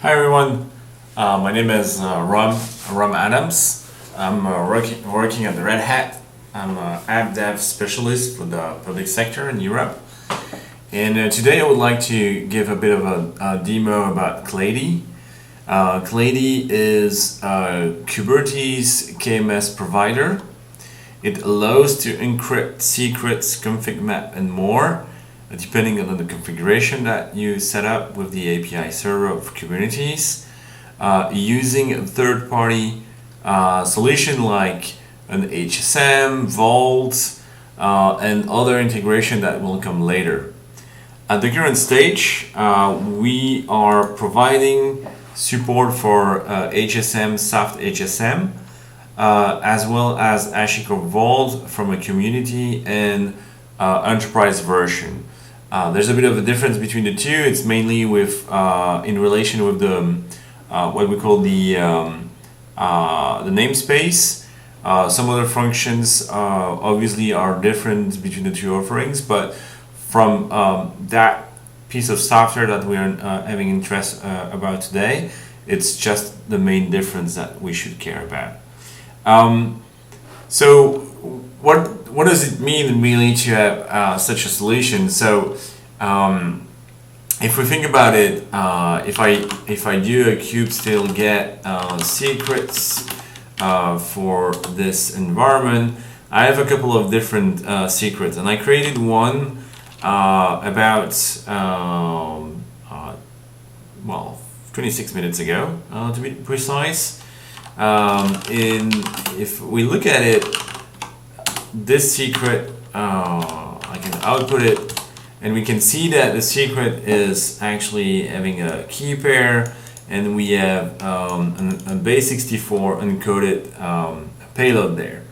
Hi everyone, my name is Ram Adams. I'm working at the Red Hat. I'm an app dev specialist for the public sector in Europe. And today I would like to give a bit of a demo about Kleidi. Kleidi is a Kubernetes KMS provider. It allows to encrypt secrets, configmap, and more, depending on the configuration that you set up with the API server of Kubernetes, using a third-party solution like an HSM, Vault, and other integration that will come later. At the current stage, we are providing support for HSM, soft HSM, as well as HashiCorp Vault from a community and enterprise version. There's a bit of a difference between the two. It's mainly with in relation with the what we call the namespace. Some other functions obviously are different between the two offerings, but from that piece of software that we are having interest about today, it's just the main difference that we should care about. So what does it mean really to have such a solution? So if we think about it, if I do a kubectl get secrets for this environment, I have a couple of different secrets, and I created one about well, 26 minutes ago, to be precise. If we look at it, this secret, I can output it, and we can see that the secret is actually having a key pair, and we have a base64 encoded payload there.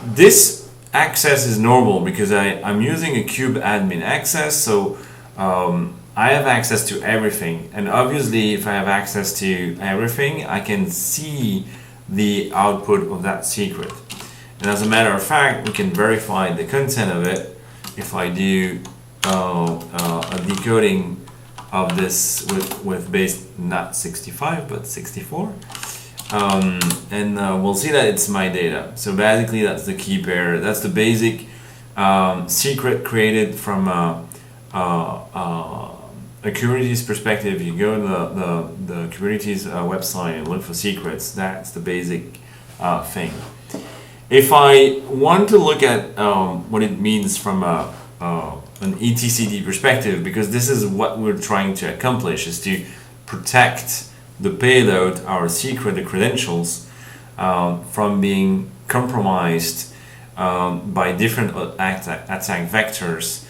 This access is normal because I'm using a kube admin access, so I have access to everything, and obviously if I have access to everything, I can see the output of that secret. And as a matter of fact, we can verify the content of it if I do a decoding of this with base not 65 but 64, and we'll see that it's my data. So basically that's the key pair. That's the basic secret created from a Kubernetes perspective. You go to the Kubernetes website and look for secrets. That's the basic thing. If I want to look at what it means from an etcd perspective, because this is what we're trying to accomplish, is to protect the payload, our secret, the credentials, from being compromised by different attack vectors,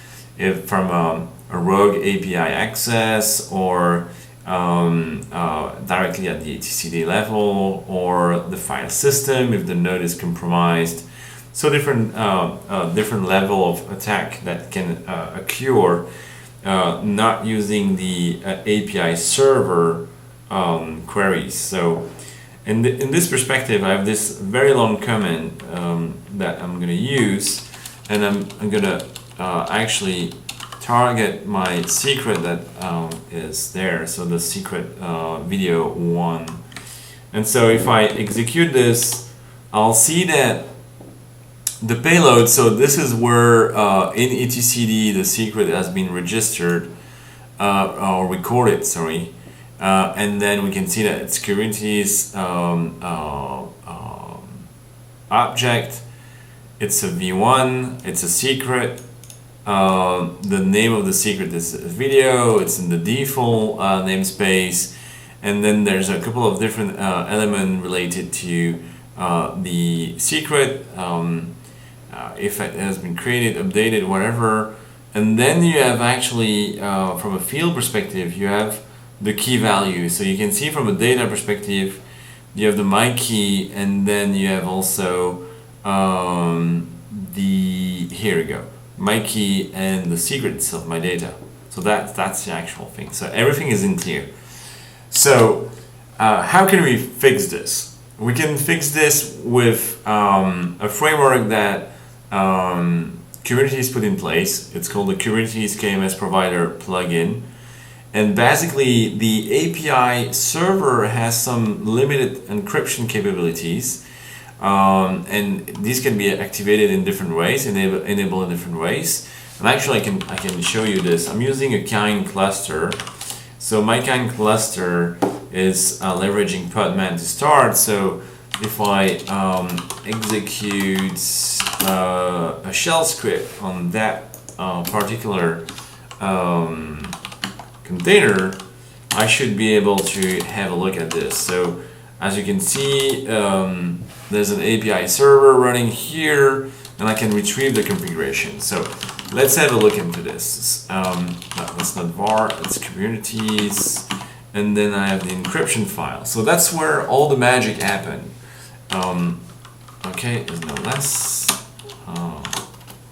from a rogue API access, or directly at the etcd level, or the file system if the node is compromised. So different level of attack that can occur not using the API server queries. So in this perspective, I have this very long comment that I'm going to use, and I'm going to actually target my secret that is there, so the secret video 1. And so if I execute this, I'll see that the payload, so this is where in etcd the secret has been registered or recorded, sorry, and then we can see that it's Kubernetes object, it's a v1, it's a secret. The name of the secret is video, it's in the default namespace, and then there's a couple of different elements related to the secret, if it has been created, updated, whatever. And then you have actually, from a field perspective, you have the key value. So you can see from a data perspective, you have the my key, and then you have also here we go, my key and the secrets of my data. So that's the actual thing. So everything is in clear. So how can we fix this? We can fix this with a framework that Kubernetes put in place. It's called the Kubernetes KMS Provider plugin. And basically, the API server has some limited encryption capabilities, and these can be activated in different ways, enabled in different ways. And actually, I can show you this. I'm using a kind cluster. So my kind cluster is leveraging Podman to start. So if I execute a shell script on that particular container, I should be able to have a look at this. So as you can see, there's an API server running here, and I can retrieve the configuration. So let's have a look into this. That's not var, it's Kubernetes, and then I have the encryption file. So that's where all the magic happened. Okay, is no less.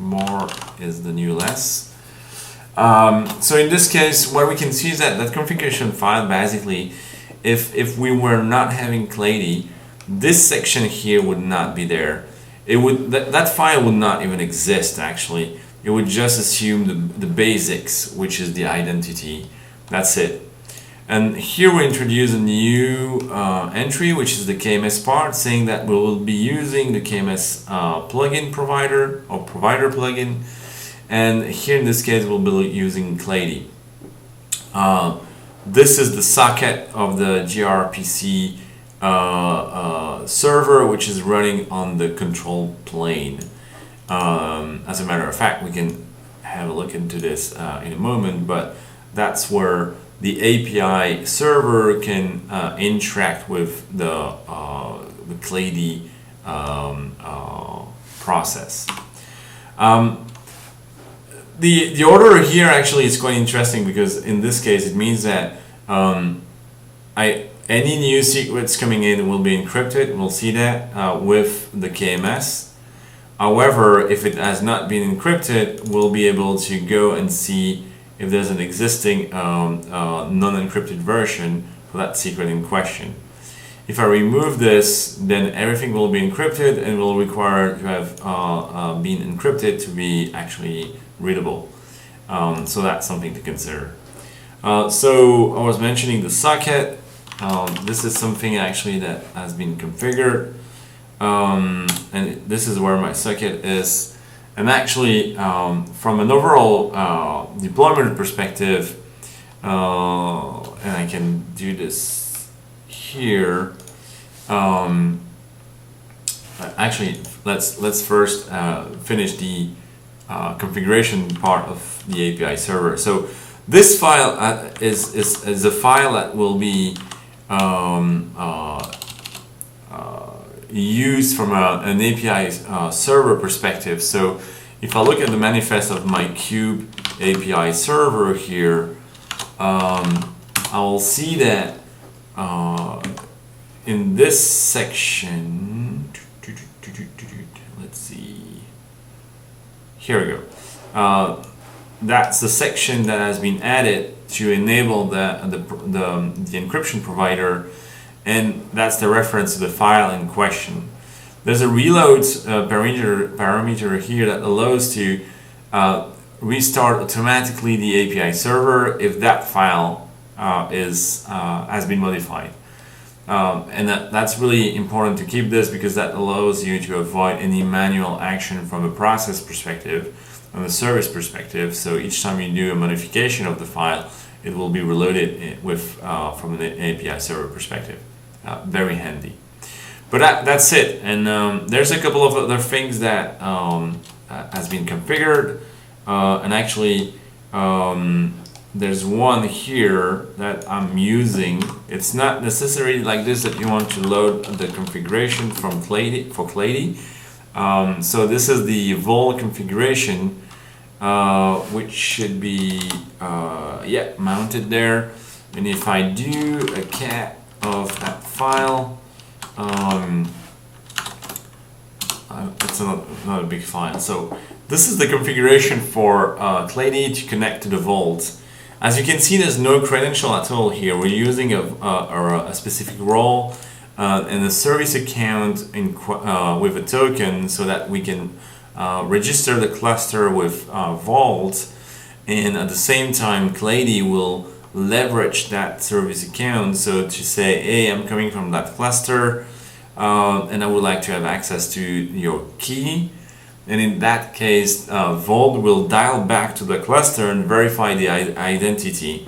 More is the new less. So in this case, what we can see is that configuration file, basically, if we were not having Kleidi, this section here would not be there. It would that file would not even exist, actually. It would just assume the basics, which is the identity. That's it. And here we introduce a new entry, which is the KMS part, saying that we will be using the KMS plugin provider or provider plugin. And here in this case, we'll be using Kleidi. This is the socket of the gRPC server, which is running on the control plane. As a matter of fact, we can have a look into this in a moment, but that's where the API server can interact with the Kleidi process. The order here actually is quite interesting, because in this case it means that any new secrets coming in will be encrypted. We'll see that with the KMS. However, if it has not been encrypted, we'll be able to go and see if there's an existing non-encrypted version for that secret in question. If I remove this, then everything will be encrypted and will require to have been encrypted to be actually readable. So that's something to consider. So I was mentioning the socket. This is something actually that has been configured, and this is where my socket is. And actually, from an overall deployment perspective, and I can do this here. Actually, let's first finish the configuration part of the API server. So this file is a file that will be used from an API server perspective. So if I look at the manifest of my Kube API server here, I will see that in this section, let's see, here we go. That's the section that has been added to enable the encryption provider, and that's the reference to the file in question. There's a reload parameter here that allows to restart automatically the API server if that file has been modified. And that's really important to keep this, because that allows you to avoid any manual action from a process perspective and a service perspective. So each time you do a modification of the file, it will be reloaded with from the API server perspective. Very handy. But that's it. And there's a couple of other things that has been configured, and actually there's one here that I'm using. It's not necessarily like this that you want to load the configuration from Kleidi for Kleidi. So this is the Vault configuration, which should be mounted there. And if I do a cat of that file, it's not a big file. So this is the configuration for Kleidi to connect to the Vault. As you can see, there's no credential at all here. We're using a specific role and a service account with a token, so that we can register the cluster with Vault, and at the same time Kleidi will leverage that service account. So to say, hey, I'm coming from that cluster, and I would like to have access to your key. And in that case, Vault will dial back to the cluster and verify the identity.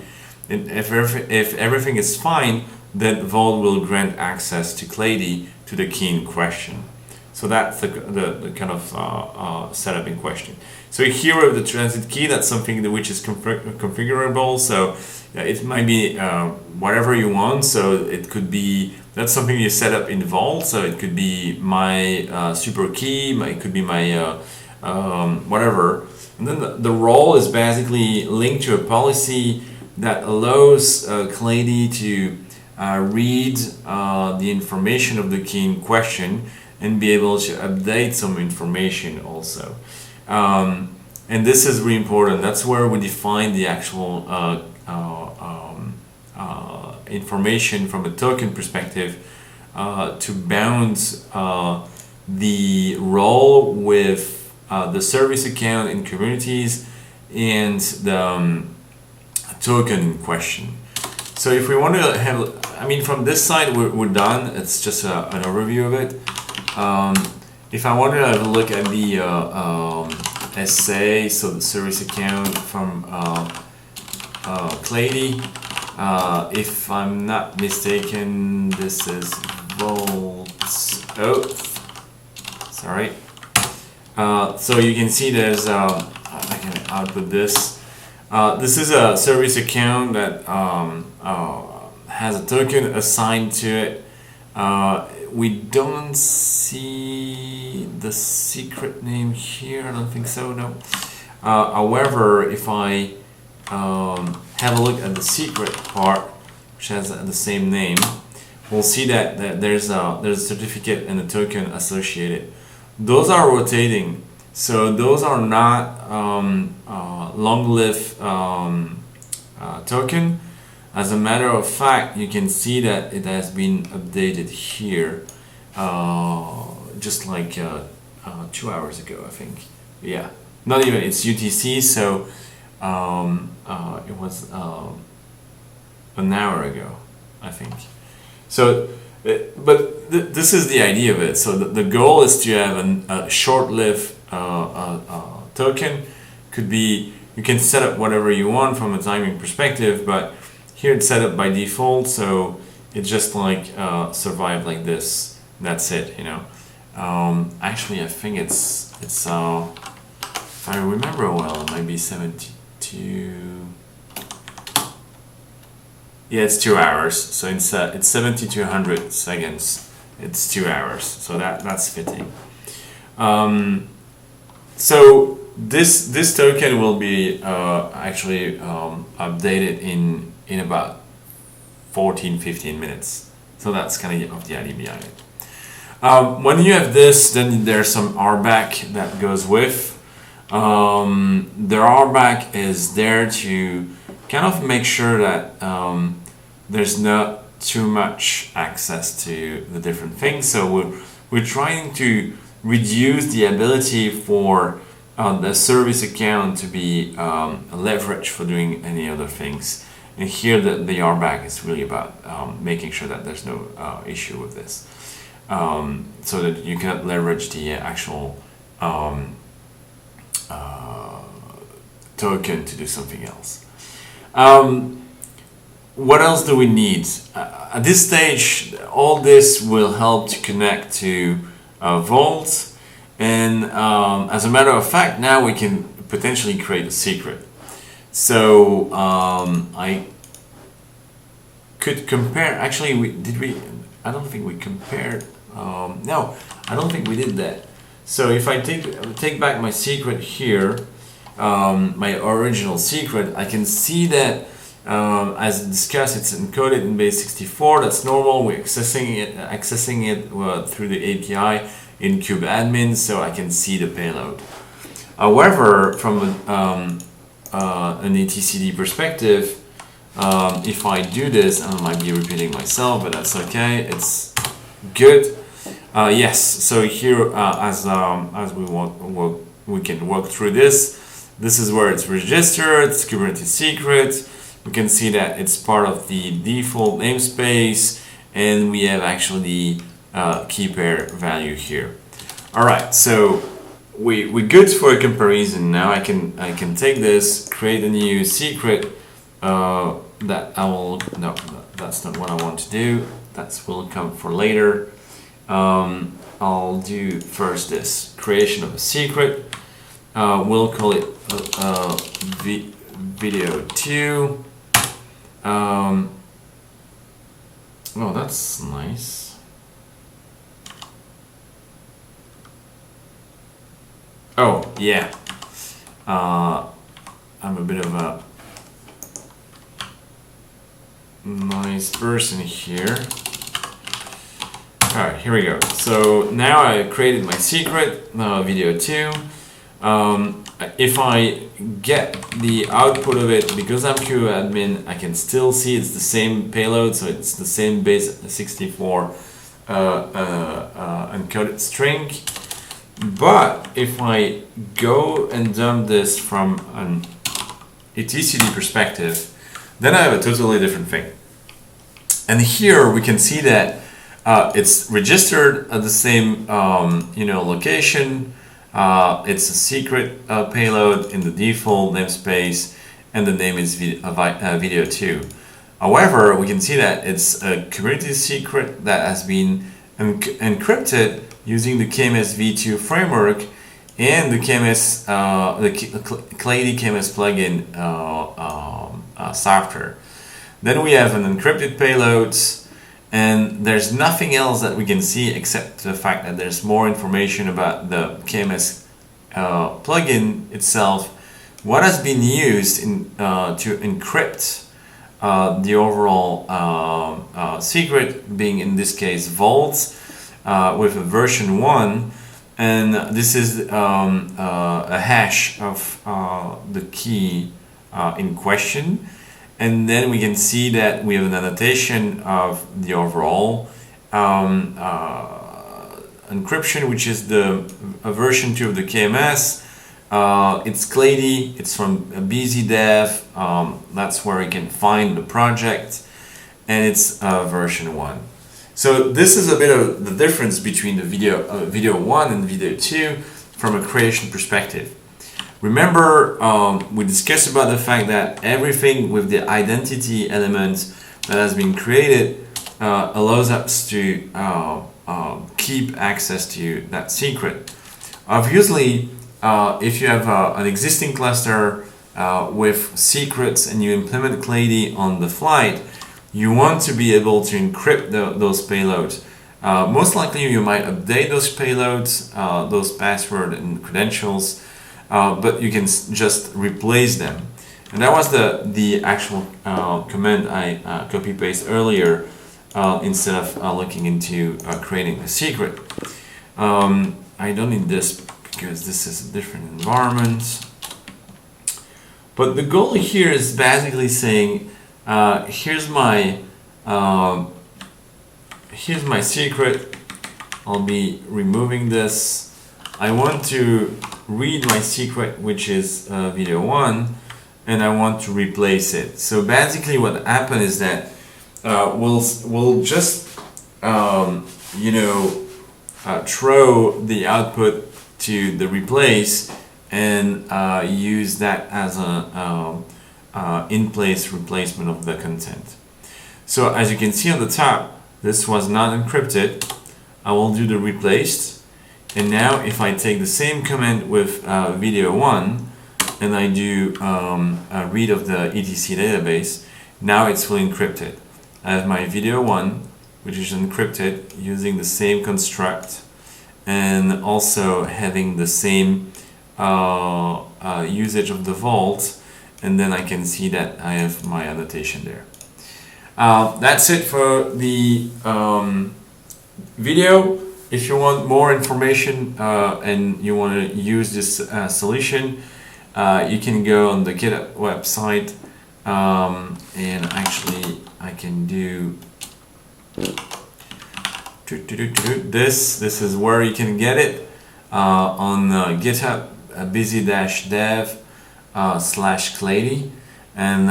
And if everything is fine, then Vault will grant access to Kleidi to the key in question. So that's the kind of setup in question. So here with the transit key, that's something which is configurable. So it might be whatever you want. So it could be, that's something you set up in Vault. So it could be my super key, it could be my whatever. And then the role is basically linked to a policy that allows Kleidi to read the information of the key in question and be able to update some information also. And this is really important. That's where we define the actual information from a token perspective to bound the role with the service account in Kubernetes and the token in question. So if we want to have, I mean, from this side we're done. It's just an overview of it. If I want to have a look at the SA, so the service account from Kleidi, if I'm not mistaken, this is Vault. Oh, sorry. So you can see there's I can output this. This is a service account that has a token assigned to it. We don't see the secret name here. I don't think so. No. However, if I have a look at the secret part, which has the same name, we'll see that there's a certificate and a token associated. Those are rotating, so those are not long-lived token. As a matter of fact, you can see that it has been updated here, just like 2 hours ago, I think. Yeah, not even, it's UTC, so it was an hour ago, I think. So, but this is the idea of it. So the goal is to have a short-lived token. Could be, you can set up whatever you want from a timing perspective, but here it's set up by default, so it just like survived like this. That's it, you know. Actually, I think it's if I remember well, it might be 72. Yeah, it's 2 hours. So it's 70 to 100 seconds. It's 2 hours. So that's fitting. So this token will be actually updated in about 14-15 minutes. So that's kind of the idea behind it. When you have this, then there's some RBAC that goes with. The RBAC is there to kind of make sure that there's not too much access to the different things. So we're trying to reduce the ability for the service account to be leveraged for doing any other things. And here the RBAC is really about making sure that there's no issue with this. So that you cannot leverage the actual token to do something else. What else do we need? At this stage, all this will help to connect to Vault, and as a matter of fact, now we can potentially create a secret. So I could compare. Actually, I don't think we compared. No, I don't think we did that. So if I take back my secret here, my original secret, I can see that as discussed, it's encoded in base 64. That's normal. We're accessing it through the API in kubeadmin, so I can see the payload. However, from an etcd perspective, if I do this, I might be repeating myself, but that's okay. It's good. Yes. So here, as we can walk through this. This is where it's registered. It's Kubernetes secret. we can see that it's part of the default namespace, and we have actually key pair value here. All right, so we're good for a comparison. Now I can take this, create a new secret that I will, no, that's not what I want to do. That will come for later. I'll do first this creation of a secret. We'll call it video 2. Oh, that's nice. Oh, yeah. I'm a bit of a nice person here. Alright, here we go. So now I created my secret, video 2. If I get the output of it, because I'm QAdmin, I can still see it's the same payload, so it's the same base 64 encoded string. But if I go and dump this from an etcd perspective, then I have a totally different thing. And here we can see that it's registered at the same location. It's a secret payload in the default namespace, and the name is video 2. However, we can see that it's a Kubernetes secret that has been encrypted using the KMS v2 framework and the KMS, the Kleidi KMS plugin software. Then we have an encrypted payload, and there's nothing else that we can see except the fact that there's more information about the KMS plugin itself, what has been used to encrypt the overall secret, being in this case Vault, with a version 1, and this is a hash of the key in question. And then we can see that we have an annotation of the overall encryption, which is the version 2 of the KMS. It's Kleidi, it's from BZDev, that's where you can find the project, and it's version 1. So this is a bit of the difference between the video 1 and video 2 from a creation perspective. Remember, we discussed about the fact that everything with the identity element that has been created allows us to keep access to that secret. Obviously, if you have an existing cluster with secrets and you implement Kleidi on the flight, you want to be able to encrypt those payloads. Most likely you might update those payloads, those password and credentials, but you can just replace them. And that was the actual command I copy-paste earlier instead of looking into creating a secret. I don't need this because this is a different environment. But the goal here is basically saying, here's my secret. I'll be removing this. I want to read my secret, which is video 1, and I want to replace it. So basically what happened is that we'll just throw the output to the replace and use that as a in-place replacement of the content. So as you can see on the top, this was not encrypted. I will do the replaced. And now if I take the same command with video 1 and I do a read of the etc database, now it's fully encrypted. I have my video 1, which is encrypted using the same construct and also having the same usage of the vault, and then I can see that I have my annotation there. That's it for the video. If you want more information and you want to use this solution, you can go on the GitHub website, and actually I can do this. This is where you can get it on GitHub, busy-dev /Kleidi, and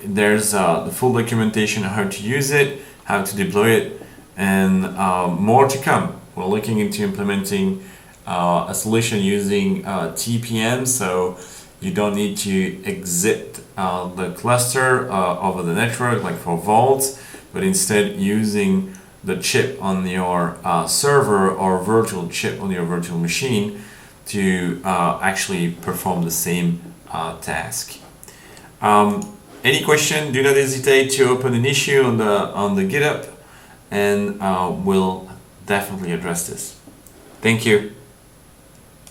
there's the full documentation on how to use it, how to deploy it, and more to come. We're looking into implementing a solution using TPM, so you don't need to exit the cluster over the network like for Vault, but instead using the chip on your server or virtual chip on your virtual machine to actually perform the same task. Any question, do not hesitate to open an issue on the GitHub, and we'll definitely address this. Thank you.